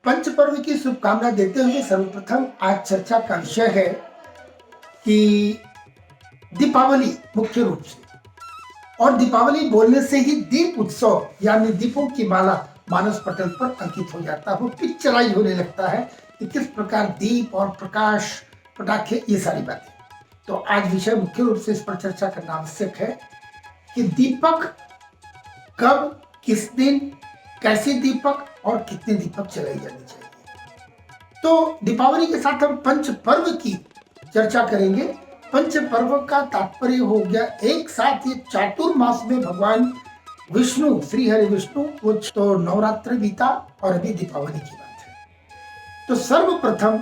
पंच पर्व की शुभकामना देते हुए सर्वप्रथम आज चर्चा का विषय है कि दीपावली मुख्य रूप से, और दीपावली बोलने से ही दीप उत्सव यानी दीपों की माला मानस पटल पर अंकित हो जाता है। वो पिक्चराइज होने लगता है कि किस प्रकार दीप और प्रकाश, पटाखे, ये सारी बातें। तो आज विषय मुख्य रूप से इस पर चर्चा करना आवश्यक है कि दीपक कब, किस दिन, कैसे दीपक और कितने दीपक जलाए जाने चाहिए। तो दीपावली के साथ हम पंच पर्व की चर्चा करेंगे। पंच पर्व का तात्पर्य हो गया एक साथ ये चातुर्मास में भगवान विष्णु, श्री हरि विष्णु, कुछ तो नवरात्र बीता और अभी दीपावली की बात है। तो सर्वप्रथम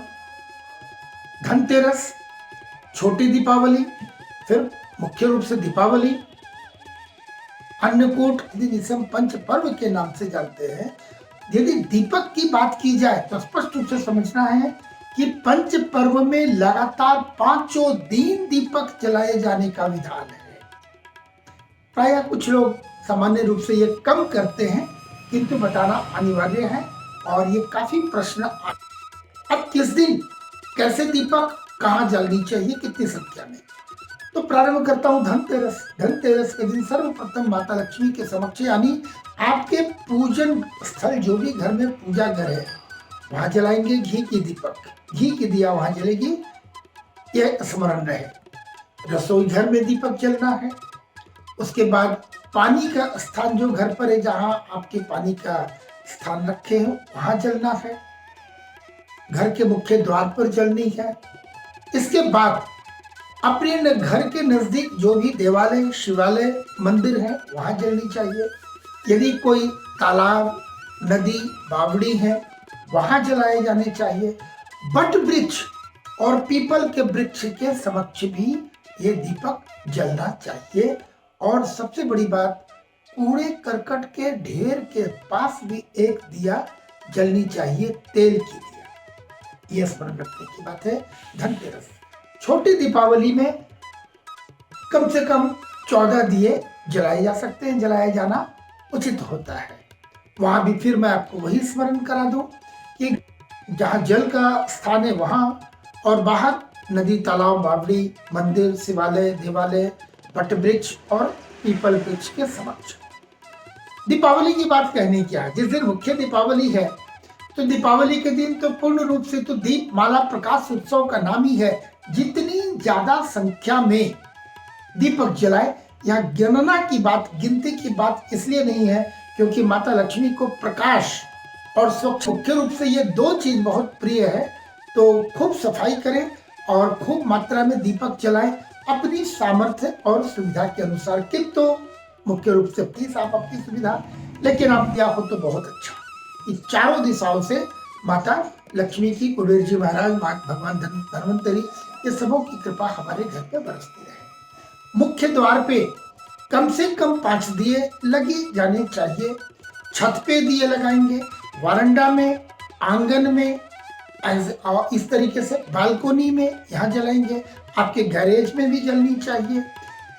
धनतेरस, छोटी दीपावली, फिर मुख्य रूप से दीपावली, अन्नकूट, जिसे हम पंच पर्व के नाम से जानते हैं। यदि दीपक की बात की जाए तो स्पष्ट रूप से समझना है कि पंच पर्व में लगातार 5 दिन दीपक जलाए जाने का विधान है। प्रायः कुछ लोग सामान्य रूप से ये कम करते हैं, किंतु बताना अनिवार्य है और ये काफी प्रश्न। अब किस दिन, कैसे दीपक, कहाँ जलनी चाहिए, कितनी संख्या में। तो प्रारंभ करता हूं धनतेरस। धनतेरस के दिन सर्वप्रथम माता लक्ष्मी के समक्ष यानी आपके पूजन स्थल, जो भी घर में पूजा घर है, वहां जलाएंगे घी की दीपक, घी की दिया वहां जलेगी, यह स्मरण रहे। रसोई घर में दीपक जलना है। उसके बाद पानी का स्थान जो घर पर है, जहां आपके पानी का स्थान रखे हो, वहां जलना है। घर के मुख्य द्वार पर जलनी है। इसके बाद अपने घर के नजदीक जो भी देवालय, शिवालय, मंदिर है, वहां जलनी चाहिए। यदि कोई तालाब, नदी, बावड़ी है, वहां जलाए जाने चाहिए। बट वृक्ष और पीपल के वृक्ष के समक्ष भी ये दीपक जलना चाहिए। और सबसे बड़ी बात, कूड़े करकट के ढेर के पास भी एक दिया जलनी चाहिए, तेल की दिया। यह स्मरण रखने की बात है। धनतेरस। छोटी दीपावली में कम से कम 14 दिए जलाए जा सकते हैं, जलाया जाना उचित होता है। वहां भी फिर मैं आपको वही स्मरण करा दूं कि जहां जल का स्थान है वहां, और बाहर नदी, तालाब, बावड़ी, मंदिर, शिवालय, देवालय, वट वृक्ष और पीपल वृक्ष के समक्ष। दीपावली की बात कहने क्या है। जिस दिन मुख्य दीपावली है, तो दीपावली के दिन तो पूर्ण रूप से तो दीप माला प्रकाश उत्सव का नाम ही है। जितनी ज्यादा संख्या में दीपक जलाए, यहाँ गणना की बात, गिनती की बात इसलिए नहीं है क्योंकि माता लक्ष्मी को प्रकाश और स्वच्छ, मुख्य रूप से ये 2 चीज बहुत प्रिय है। तो खूब सफाई करें और खूब मात्रा में दीपक जलाएं अपनी सामर्थ्य और सुविधा के अनुसार। किंतु मुख्य रूप से प्लीज आप अपनी सुविधा, लेकिन आप दिया हो तो बहुत अच्छा। इन चारों दिशाओं से माता लक्ष्मी की, कुबेर जी महाराज, भगवान धन्वंतरी, ये सबों की कृपा हमारे घर पे बरसती रहे। मुख्य द्वार पे कम से कम 5 दिए लगे जाने चाहिए। छत पे दिए लगाएंगे, वारंडा में, आंगन में, इस तरीके से बालकोनी में यहाँ जलाएंगे। आपके गैरेज में भी जलनी चाहिए।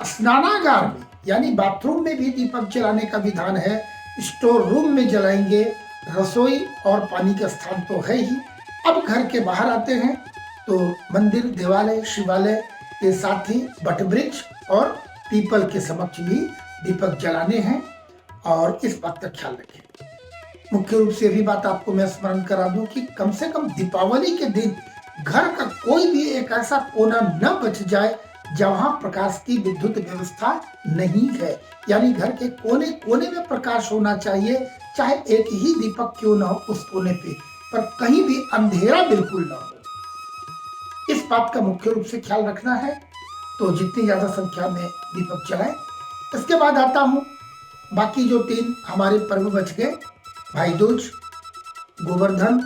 स्नानागार में यानी बाथरूम में भी दीपक जलाने का विधान है। स्टोर रूम में जलाएंगे। रसोई और पानी का स्थान तो है ही। अब घर के बाहर आते हैं तो मंदिर, देवालय, शिवालय के साथ ही वट वृक्ष और पीपल के समक्ष भी दीपक जलाने हैं। और इस बात का ख्याल रखें। मुख्य रूप से भी बात आपको मैं स्मरण करा दूं कि कम से कम दीपावली के दिन घर का कोई भी एक ऐसा कोना न बच जाए जहां प्रकाश की विद्युत व्यवस्था नहीं है। यानी घर के कोने कोने में प्रकाश होना चाहिए, चाहे एक ही दीपक क्यों न हो उस कोने पे, पर कहीं भी अंधेरा बिल्कुल न हो। इस बात का मुख्य रूप से ख्याल रखना है। तो जितनी ज्यादा संख्या में दीपक जलाएं। इसके बाद आता हूं बाकी जो 3 हमारे पर्व बच गए, भाई दूज, गोवर्धन,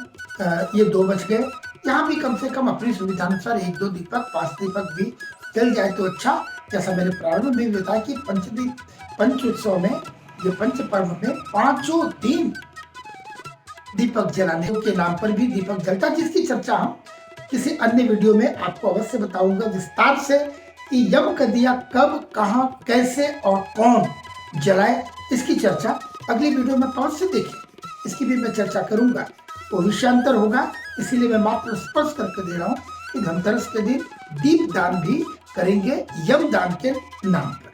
ये 2 बच गए। यहाँ भी कम से कम अपनी सुविधा अनुसार 1-2 दीपक, 5 दीपक भी जल जाए तो अच्छा। जैसा मैंने प्रारंभ में बताया कि पंच उत्सव में, ये पंच पर्व में 5 दिन दीपक जलाने के नाम पर भी दीपक जलता, जिसकी चर्चा हम किसी अन्य वीडियो में आपको अवश्य बताऊंगा विस्तार से कि यम का दिया कब, कहां, कैसे और कौन जलाए। इसकी चर्चा अगली वीडियो में पहुंच से देखें, इसकी भी मैं चर्चा करूंगा। वो विषयांतर होगा, इसीलिए मैं मात्र स्पष्ट करके दे रहा हूँ कि धनतेरस के दिन दीप दान भी करेंगे यम दान के नाम पर।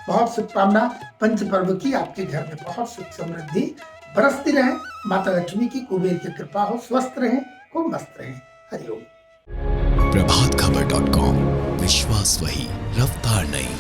बहुत शुभकामना पंच पर्व की, आपके घर में बहुत सुख समृद्धि बरसती रहे, माता लक्ष्मी की कुबेर की कृपा हो, स्वस्थ रहें, खूब मस्त रहें। हरिओम। प्रभातखबर.com, विश्वास वही, रफ्तार नहीं।